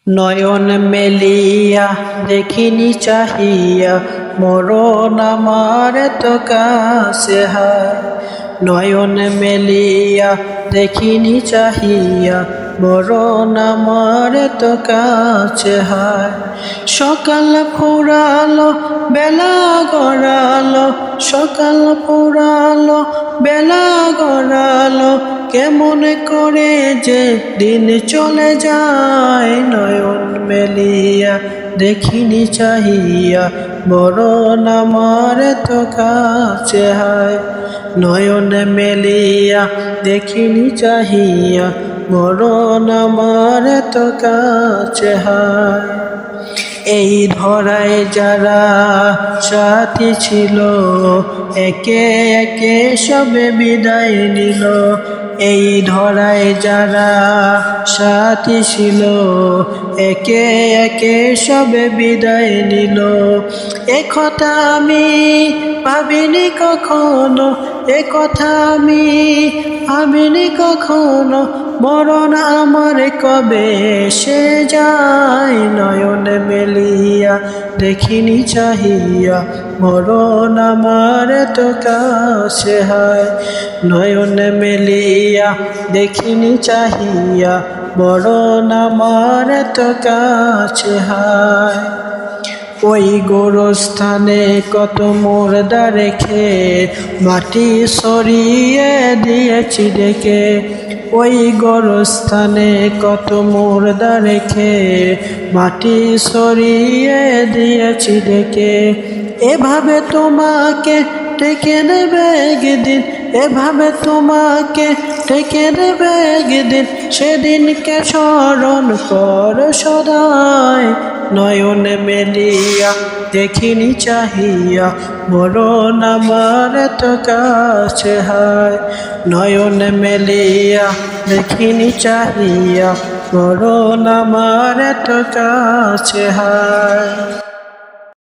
নয়ন মেলিয়া দেখিনি চাহিয়া মরণ আমার তো কাছে হায়। নয়ন মেলিয়া দেখিনি চাহিয়া মরণ আমার তো কাছে হায়। সকাল ফুরালো বেলা গড়ালো, সকাল ফুরালো বেলা গড়ালো, কেমন করে যে দিন চলে যায়। নয়ন মেলিয়া দেখিনি চাহিয়া মরণ আমার তো কাছে হায়। নয়ন মেলিয়া দেখিনি চাহিয়া মরণ আমার তো কাছে হায়। এই ধরায় যারা সাথী ছিল, একে একে সবে বিদায় নিল। এই ধরায় যারা সাথী ছিল, একে একে সবে বিদায় নিল। একথা আমি ভাবিনি কখনো, একথা আমি ভাবিনি কখনো, মরণ আমার কবে এসে যায়। নয়ন মেলিয়া দেখিনি চাহিয়া মরণ আমার তো কাছে হায়। নয়ন মেলিয়া দেখিনি চাহিয়া মরণ আমার তো কাছে হায়। ওই গোরস্থানে কত মুর্দা রেখে মাটি সরিয়ে দিয়েছি ডেকে। ওই গোরস্থানে কত মুর্দা রেখে মাটি সরিয়ে দিয়েছি ডেকে। এভাবে তোমাকে ডেকে নেবে একদিন, এভাবে তোমাকে ডেকে নেবে একদিন, সেদিনকে স্মরণ কর সদাই। নয়ন মেলিয়া দেখিনি চাহিয়া মরণ আমার তো কাছে হায়। নয়ন মেলিয়া দেখিনি চাহিয়া মরণ আমার তো কাছে হায়।